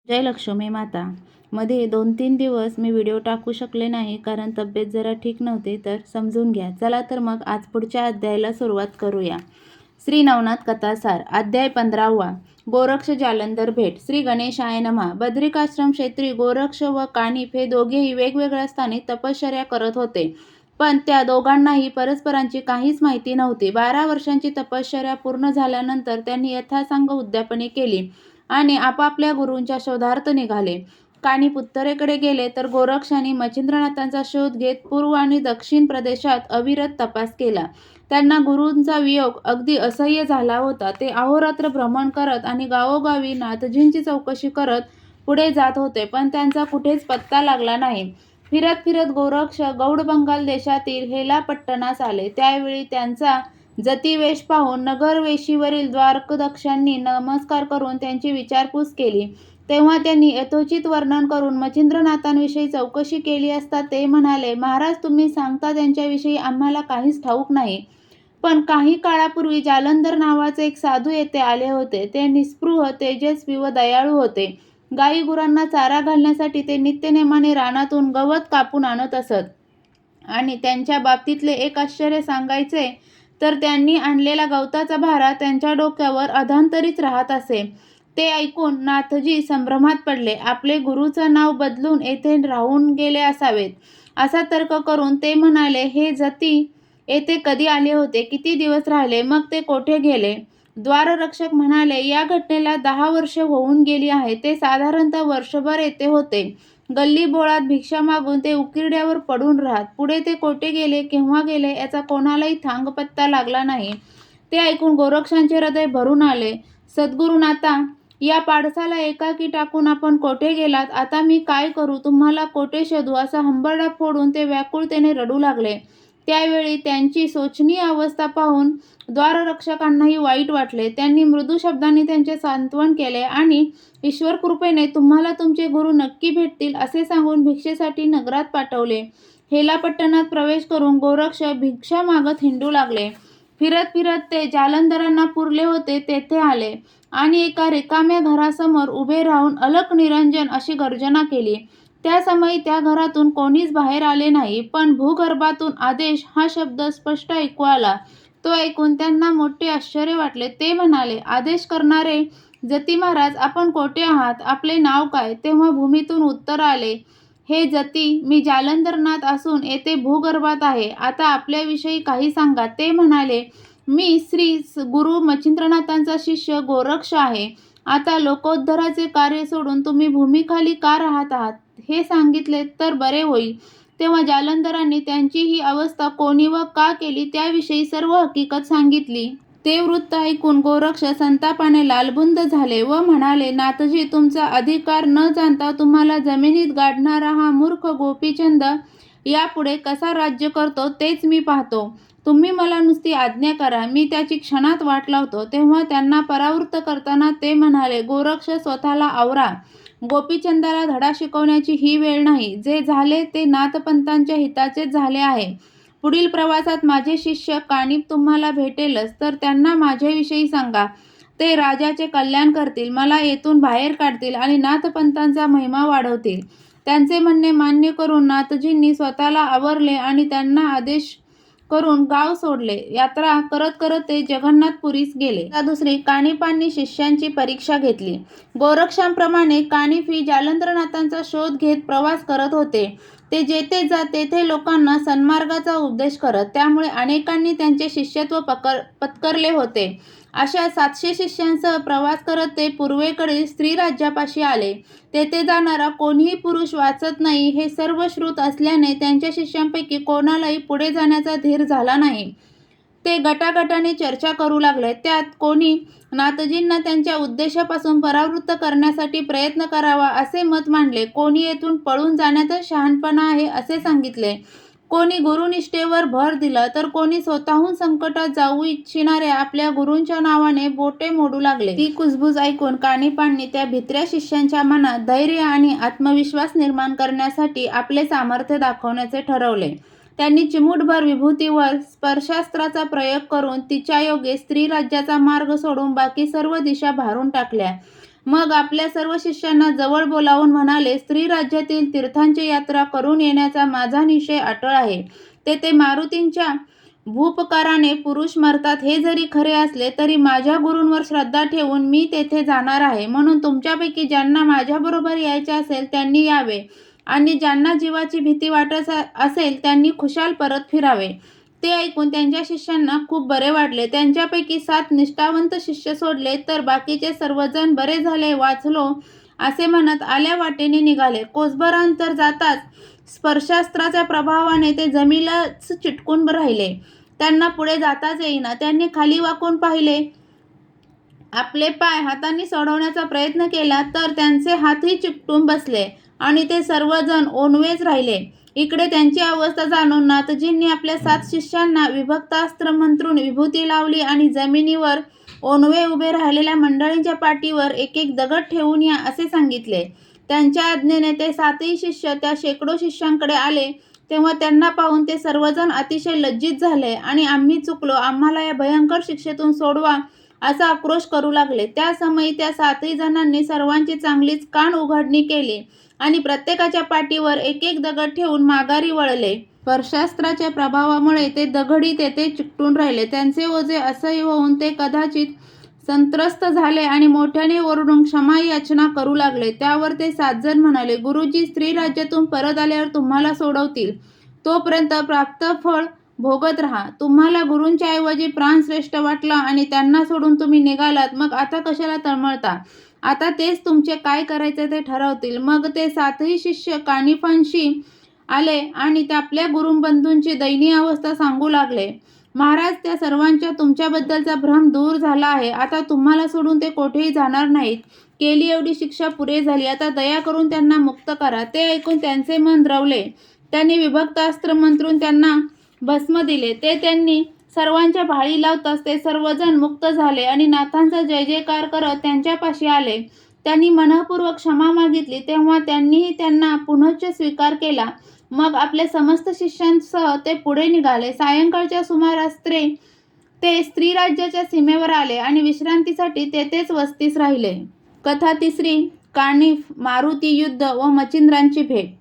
जय लक्ष्मी माता. मध्ये 2-3 दिवस मी व्हिडिओ टाकू शकले नाही कारण तब्येत जरा ठीक नव्हती, तर समजून घ्या. चला तर मग आज पुढच्या अध्यायाला सुरुवात करूया. श्री नवनाथ कथासार अध्याय 15वा. गोरक्ष जालंधर भेट. श्री गणेशाय नमः. बद्रिकाश्रम क्षेत्री गोरक्ष व कानिफ हे दोघेही वेगवेगळ्या स्थानी तपश्चर्या करत होते, पण त्या दोघांनाही परस्परांची काहीच माहिती नव्हती. 12 वर्षांची तपश्चर्या पूर्ण झाल्यानंतर त्यांनी यथासांग उद्यापने केली आणि आपापल्या गुरूंच्या शोधार्थ निघाले. कानिफ उत्तरेकडे गेले तर गोरक्षांनी मच्छिंद्रनाथांचा शोध घेत पूर्व आणि दक्षिण प्रदेशात अविरत तपास केला. त्यांना गुरूंचा वियोग अगदी असह्य झाला होता. ते अहोरात्र भ्रमण करत आणि गावोगावी नाथजींची चौकशी करत पुढे जात होते, पण त्यांचा कुठेच पत्ता लागला नाही. फिरत फिरत गोरक्ष गौड बंगाल देशातील हेलापट्टणास आले. त्यावेळी त्यांचा जतिवेश पाहून नगरवेशीवरील द्वारकदक्षांनी नमस्कार करून त्यांची विचारपूस केली. तेव्हा त्यांनी यथोचित वर्णन करून मच्छिंद्रनाथांविषयी चौकशी केली असता ते म्हणाले, महाराज, तुम्ही सांगता त्यांच्याविषयी आम्हाला काहीच ठाऊक नाही, पण काही काळापूर्वी जालंधर नावाचे एक साधू येथे आले होते. ते निस्पृह, तेजस्वी व दयाळू होते. गाई गुरांना चारा घालण्यासाठी ते नित्यनेमाने रानातून गवत कापून आणत असत आणि त्यांच्या बाबतीतले एक आश्चर्य सांगायचे तर त्यांनी आणलेला गवताचा भारा त्यांच्या डोक्यावर अधांतरीच राहत असे. ते ऐकून नाथजी संभ्रमात पडले. आपले गुरूचं नाव बदलून येथे राहून गेले असावेत असा तर्क करून ते म्हणाले, हे जती येथे कधी आले होते, किती दिवस राहिले, मग ते कोठे गेले? द्वाररक्षक म्हणाले, या घटनेला 10 वर्षे होऊन गेली आहे. ते साधारणतः वर्षभर येथे होते. गल्लीबोळात भिक्षा मागून ते उकिरड्यावर पडून राहत. पुढे ते कोठे गेले, केव्हा गेले याचा कोणालाही थांगपत्ता लागला नाही. ते ऐकून गोरक्षांचे हृदय भरून आले. सद्गुरुनाथा, या पाडसाला एकाकी टाकून आपण कोठे गेलात? आता मी काय करू? तुम्हाला कोठे शोधू? असा हंबरडा फोडून ते व्याकुळतेने रडू लागले. त्यावेळी त्यांची शोचनीय अवस्था पाहून द्वाररक्षकांनाही वाईट वाटले. त्यांनी मृदू शब्दांनी त्यांचे सांत्वन केले आणि ईश्वरकृपेने तुम्हाला तुमचे गुरु नक्की भेटतील असे सांगून भिक्षेसाठी नगरात पाठवले. हेलापट्टणात प्रवेश करून गोरक्ष भिक्षा मागत हिंडू लागले. फिरत फिरत ते जालंधरांना पुरले होते तेथे आले आणि एका रिकाम्या घरासमोर उभे राहून अलक निरंजन अशी गर्जना केली. त्या समयी त्या घरातून कोणीच बाहेर आले नाही, पण भूगर्भातून आदेश हा शब्द स्पष्ट ऐकू आला. तो ऐकून त्यांना मोठे आश्चर्य वाटले. ते म्हणाले, आदेश करणारे जती महाराज, आपण कोठे आहात? आपले नाव काय? तेव्हा भूमीतून उत्तर आले, हे जती, मी जालंधरनाथ असून येथे भूगर्भात आहे. आता आपल्याविषयी काही सांगा. ते म्हणाले, मी श्री गुरु मच्छिंद्रनाथांचा शिष्य गोरक्ष आहे. आता लोकोद्धाराचे कार्य सोडून तुम्ही भूमीखाली का राहत आहात हे सांगितले तर बरे होईल. तेव्हा जालंधरांनी त्यांची ही अवस्था कोणी व का केली त्याविषयी सर्व हकीकत सांगितली. ते वृत्त ऐकून गोरक्ष संतापाने लालबुंद झाले व म्हणाले, नाथजी, तुमचा अधिकार न जाणता तुम्हाला जमिनीत गाडणारा हा मूर्ख गोपीचंद यापुढे कसा राज्य करतो तेच मी पाहतो. तुम्ही मला नुसती आज्ञा करा, मी त्याची क्षणात वाट लावतो. तेव्हा त्यांना परावृत्त करताना ते म्हणाले, गोरक्ष, स्वतःला आवरा. गोपीचंदाला धडा शिकवण्याची ही वेळ नाही. जे झाले ते नाथपंथांच्या हिताचेच झाले आहे. पुढील प्रवासात माझे शिष्य कानिफ तुम्हाला भेटेलच, तर त्यांना माझ्याविषयी सांगा. ते राजाचे कल्याण करतील, मला येथून बाहेर काढतील आणि नाथपंथांचा महिमा वाढवतील. त्यांचे म्हणणे मान्य करून नाथजींनी स्वतःला आवरले आणि त्यांना आदेश करून गाव सोडले. यात्रा करत करत ते जगन्नाथपुरीस गेले. त्या दुसरी कानिफांनी शिष्यांची परीक्षा घेतली. गोरक्षांप्रमाणे कानिफही जालंधरनाथांचा शोध घेत प्रवास करत होते. ते जेथे जात तेथे लोकांना सन्मार्गाचा उपदेश करत. त्यामुळे अनेकांनी त्यांचे शिष्यत्व पत्करले होते. अशा 700 शिष्यांसह प्रवास करत ते पूर्वेकडील स्त्रीराज्यापाशी आले. तेथे जाणारा कोणीही पुरुष वाचत नाही हे सर्व श्रुत असल्याने त्यांच्या शिष्यांपैकी कोणालाही पुढे जाण्याचा धीर झाला नाही. ते गटागटाने चर्चा करू लागले. त्यात कोणी नाथजींना त्यांच्या उद्देशापासून परावृत्त करण्यासाठी प्रयत्न करावा असे मत मांडले. कोणी येथून पळून जाण्यातच शहाणपणा आहे असे सांगितले. कोणी गुरुनिष्ठेवर भर दिला तर कोणी स्वतःहून संकटात जाऊ इच्छिणाऱ्या आपल्या गुरूंच्या नावाने बोटे मोडू लागले. ती कुजबूज ऐकून कानिफांनी त्या भित्र्या शिष्यांच्या मनात धैर्य आणि आत्मविश्वास निर्माण करण्यासाठी आपले सामर्थ्य दाखवण्याचे ठरवले. त्यांनी चिमूटभर विभूतीवर स्पर्शास्त्राचा प्रयोग करून तिच्यायोगे स्त्रीराज्याचा मार्ग सोडून बाकी सर्व दिशा भारून टाकल्या. मग आपल्या सर्व शिष्यांना जवळ बोलावून म्हणाले, स्त्री राज्यातील तीर्थांची यात्रा करून येण्याचा माझा निश्चय अटळ आहे. तेथे मारुतींच्या भूपकाराने पुरुष मरतात हे जरी खरे असले तरी माझ्या गुरूंवर श्रद्धा ठेवून मी तेथे जाणार आहे. म्हणून तुमच्यापैकी ज्यांना माझ्याबरोबर यायचे असेल त्यांनी यावे आणि ज्यांना जीवाची भीती वाटत असेल त्यांनी खुशाल परत फिरावे. ते ऐकून त्यांच्या शिष्यांना खूप बरे वाटले. त्यांच्यापैकी 7 निष्ठावंत शिष्य सोडले तर बाकीचे सर्वजण बरे झाले, वाचलो असे म्हणत आल्या वाटेने निघाले. कोसभर अंतर जाताच स्पर्शास्त्राच्या प्रभावाने ते जमिनीलाच चिटकून राहिले. त्यांना पुढे जाताच येईना. त्यांनी खाली वाकून पाहिले. आपले पाय हातांनी सोडवण्याचा प्रयत्न केला तर त्यांचे हातही चिकटून बसले आणि ते सर्वजण ओनवेच राहिले. इकडे त्यांची अवस्था जाणून नाथजींनी आपल्या 7 शिष्यांना विभक्तास्त्र मंत्रून विभूती लावली आणि जमिनीवर ओनवे उभे राहिलेल्या मंडळींच्या पाठीवर एक एक दगड ठेवून या असे सांगितले. त्यांच्या आज्ञेने ते 7ही शिष्य त्या शेकडो शिष्यांकडे आले. तेव्हा त्यांना पाहून ते सर्वजण अतिशय लज्जित झाले आणि आम्ही चुकलो, आम्हाला या भयंकर शिक्षेतून सोडवा असा आक्रोश करू लागले. त्या समयी त्या 7ही जणांनी सर्वांची चांगलीच कान उघडणी केली आणि प्रत्येकाच्या पाठीवर एक एक दगड ठेवून माघारी वळले. स्पर्शास्त्राच्या प्रभावामुळे ते दगडी तेथे चिकटून राहिले. त्यांचे ओझे असह्य होऊन ते कदाचित संत्रस्त झाले आणि मोठ्याने ओरडून क्षमा याचना करू लागले. त्यावर ते 7 जण म्हणाले, गुरुजी स्त्री राज्यातून परत आल्यावर तुम्हाला सोडवतील, तोपर्यंत प्राप्त फळ भोगत राहा. तुम्हाला गुरूंच्या ऐवजी प्राण श्रेष्ठ वाटला आणि त्यांना सोडून तुम्ही निघालात, मग आता कशाला तळमळता? आता तेच तुमचे काय करायचे ते ठरवतील. मग ते 7ही शिष्य कानिफांशी आले आणि ते आपल्या गुरुबंधूंची दयनीय अवस्था सांगू लागले. महाराज, त्या सर्वांच्या तुमच्याबद्दलचा भ्रम दूर झाला आहे. आता तुम्हाला सोडून ते कोठेही जाणार नाहीत. केली एवढी शिक्षा पुरे झाली. आता दया करून त्यांना मुक्त करा. ते ऐकून त्यांचे मन द्रवले. त्यांनी विभक्त अस्त्र मंत्रून त्यांना भस्म दिले. ते त्यांनी सर्वांच्या भाळी लावताच ते सर्वजण मुक्त झाले आणि नाथांचा जय जयकार करत त्यांच्यापाशी आले. त्यांनी मनःपूर्वक क्षमा मागितली. तेव्हा त्यांनीही त्यांना पुनश्च स्वीकार केला. मग आपल्या समस्त शिष्यांसह ते पुढे निघाले. सायंकाळच्या सुमारास ते स्त्री राज्याच्या सीमेवर आले आणि विश्रांतीसाठी तेथेच वस्तीस राहिले. कथा 3. कानिफ, मारुती युद्ध व मच्छिंद्रांची भेट.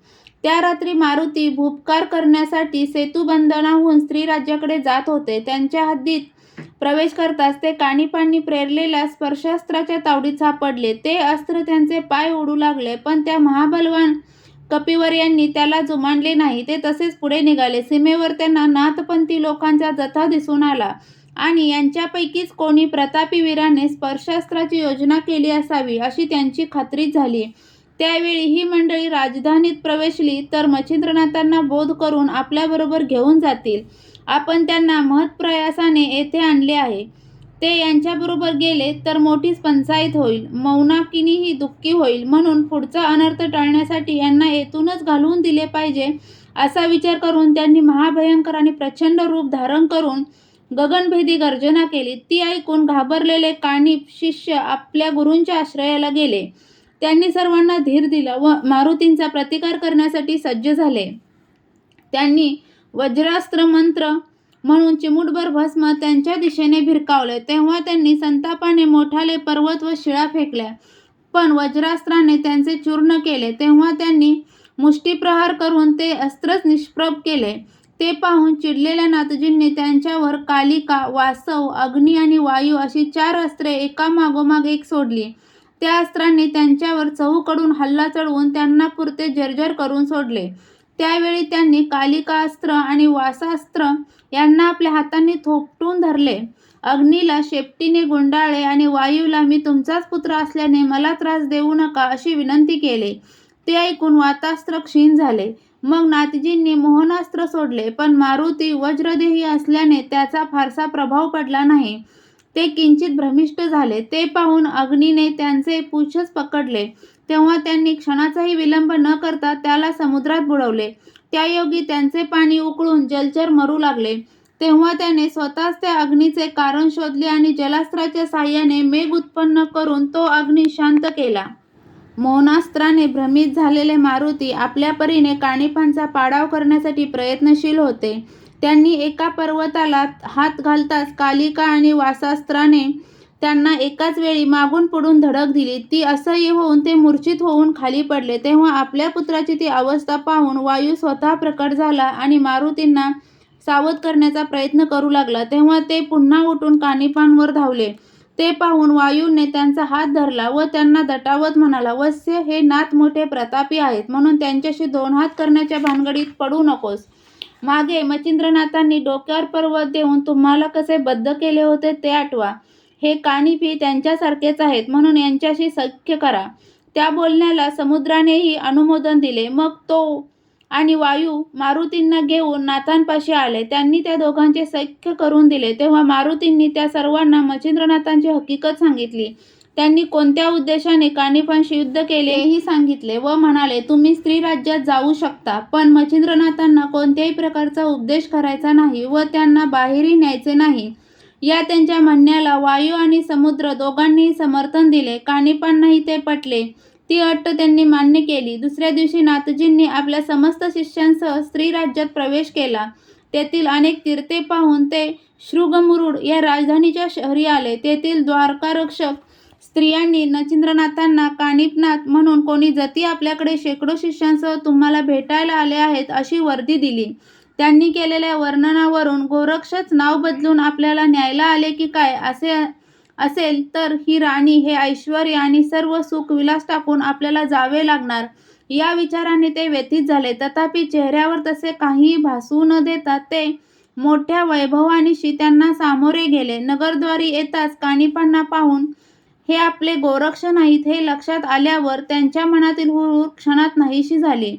त्या रात्री मारुती भूपकार करण्यासाठी सेतुबंधनाहून स्त्री राज्याकडे जात होते. त्यांच्या हद्दीत प्रवेश करताच ते कानिफांनी प्रेरलेल्या स्पर्शास्त्राच्या तावडीत सापडले. ते अस्त्र त्यांचे पाय ओढू लागले, पण त्या महाबलवान कपिवर्यांनी त्याला जुमानले नाही. ते तसेच पुढे निघाले. सीमेवर त्यांना नाथपंथी लोकांचा जथा दिसून आला आणि यांच्यापैकीच कोणी प्रतापी वीराने स्पर्शास्त्राची योजना केली असावी अशी त्यांची खात्री झाली. त्यावेळी ही मंडळी राजधानीत प्रवेशली तर मच्छिंद्रनाथांना बोध करून आपल्याबरोबर घेऊन जातील. आपण त्यांना महत्प्रयासाने येथे आणले आहे. ते यांच्याबरोबर गेले तर मोठीच पंचाईत होईल. मौनाकिनीही दुःखी होईल. म्हणून पुढचा अनर्थ टाळण्यासाठी यांना येथूनच घालवून दिले पाहिजे असा विचार करून त्यांनी महाभयंकर आणि प्रचंड रूप धारण करून गगनभेदी गर्जना केली. ती ऐकून घाबरलेले कानिफ शिष्य आपल्या गुरूंच्या आश्रयाला गेले. त्यांनी सर्वांना धीर दिला व मारुतींचा प्रतिकार करण्यासाठी सज्ज झाले. त्यांनी वज्रास्त्र मंत्र म्हणून चिमूटभर भस्म त्यांच्या दिशेने भिरकावले. तेव्हा त्यांनी संतापाने मोठाले पर्वत व शिळा फेकल्या, पण वज्रास्त्राने त्यांचे चूर्ण केले. तेव्हा त्यांनी मुष्टीप्रहार करून ते अस्त्रच निष्प्रभ केले. ते पाहून चिडलेल्या नाथजींनी त्यांच्यावर कालिका, वासव, अग्नी आणि वायू अशी 4 अस्त्रे एकामागोमाग एक सोडली. त्या अस्त्रांनी त्यांच्यावर चहूकडून हल्ला चढवून त्यांना पुरते जर्जर करून सोडले. त्यावेळी त्यांनी कालिकास्त्र आणि वासास्त्र यांना आपल्या हातांनी थोपटून धरले. अग्नीला शेपटीने गुंडाळले आणि वायूला मी तुमचाच पुत्र असल्याने मला त्रास देऊ नका अशी विनंती केली. ते ऐकून वातास्त्र क्षीण झाले. मग नाथजींनी मोहनास्त्र सोडले, पण मारुती वज्रदेही असल्याने त्याचा फारसा प्रभाव पडला नाही. ते किंचित भ्रमिष्ट झाले. ते पाहून अग्नीने त्यांचे पूछच पकडले. तेव्हा त्यांनी क्षणाचाही विलंब न करता त्याला समुद्रात बुडवले. त्यायोगी त्यांचे पाणी उकळून जलचर मरू लागले. तेव्हा त्याने स्वतःच त्या अग्नीचे कारण शोधले आणि जलास्त्राच्या साहाय्याने मेघ उत्पन्न करून तो अग्नी शांत केला. मोहनास्त्राने भ्रमित झालेले मारुती आपल्या परीने कानिफांचा पाडाव करण्यासाठी प्रयत्नशील होते. त्यांनी एका पर्वताला हात घालताच कालिका आणि वासास्त्राने त्यांना एकाच वेळी मागून पुढून धडक दिली. ती असह्य होऊन ते मूर्छित होऊन खाली पडले. तेव्हा आपल्या पुत्राची ती अवस्था पाहून वायू स्वतः प्रकट झाला आणि मारुतींना सावध करण्याचा प्रयत्न करू लागला. तेव्हा ते पुन्हा उठून कानिपांवर धावले. ते पाहून वायूने त्यांचा हात धरला व त्यांना दटावत म्हणाला, वत्स्य, हे नाथ मोठे प्रतापी आहेत, म्हणून त्यांच्याशी 2 हात करण्याच्या भानगडीत पडू नकोस. मागे मच्छिंद्रनाथांनी डोक्यावर पर्वत देऊन तुम्हाला कसे बद्ध केले होते ते आठवा. हे कानिफी त्यांच्यासारखेच आहेत, म्हणून यांच्याशी सख्य करा. त्या बोलण्याला समुद्रानेही अनुमोदन दिले. मग तो आणि वायू मारुतींना घेऊन नाथांपाशी आले. त्यांनी त्या दोघांचे सख्य करून दिले. तेव्हा मारुतींनी त्या सर्वांना मच्छिंद्रनाथांची हकीकत सांगितली. त्यांनी कोणत्या उद्देशाने कानिफांशी युद्ध केले हेही सांगितले व म्हणाले, तुम्ही स्त्री राज्यात जाऊ शकता, पण मच्छिंद्रनाथांना कोणत्याही प्रकारचा उपदेश करायचा नाही व त्यांना बाहेरही न्यायचे नाही. या त्यांच्या म्हणण्याला वायू आणि समुद्र दोघांनीही समर्थन दिले. कानिपांनाही ते पटले. ती अट त्यांनी मान्य केली. दुसऱ्या दिवशी नाथजींनी आपल्या समस्त शिष्यांसह स्त्री राज्यात प्रवेश केला. तेथील अनेक तीर्थे पाहून ते शृंगमुरुड या राजधानीच्या शहरी आले. तेथील द्वारकारक्षक स्त्रियांनी मच्छिंद्रनाथांना कानिपनाथ म्हणून कोणी जती आपल्याकडे शेकडो शिष्यांसह तुम्हाला भेटायला आले आहेत अशी वर्दी दिली. त्यांनी केलेल्या वर्णनावरून गोरक्षच नाव बदलून आपल्याला न्यायला आले की काय असे असेल तर ही राणी हे ऐश्वर आणि सर्व सुख विलास टाकून आपल्याला जावे लागणार. या विचाराने ते व्यथित झाले. तथापि चेहऱ्यावर तसे काहीही भासू न देता ते मोठ्या वैभवानिशी त्यांना सामोरे गेले. नगरद्वारी येताच कानिपांना पाहून हे आपले गोरक्ष नाहीत हे लक्षात आल्यावर त्यांच्या मनातील हुरहुर क्षणात नाहीशी झाली.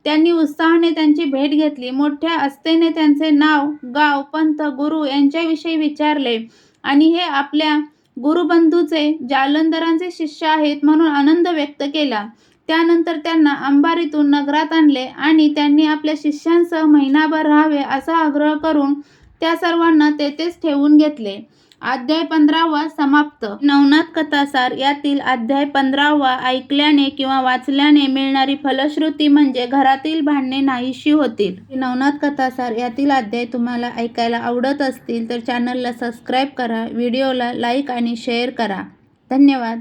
त्यांनी उत्साहाने त्यांची भेट घेतली. मोठ्या आस्थेने त्यांचे नाव, गाव, पंथ, गुरु यांच्याविषयी विचारले आणि हे आपल्या गुरुबंधूचे जालंधरांचे शिष्य आहेत म्हणून आनंद व्यक्त केला. त्यानंतर त्यांना अंबारीतून नगरात आणले आणि त्यांनी आपल्या शिष्यांसह महिनाभर राहावे असा आग्रह करून त्या सर्वांना तेथेच ठेवून घेतले. अध्याय 15वा समाप्त. नवनाथ कथासार यातील अध्याय 15वा ऐकल्याने किंवा वाचल्याने मिळणारी फलश्रुती म्हणजे घरातील भांडणे नाहीशी होतील. नवनाथ कथासार यातील अध्याय तुम्हाला ऐकायला आवडत असतील तर चॅनलला सबस्क्राईब करा, व्हिडिओला लाईक आणि शेअर करा. धन्यवाद.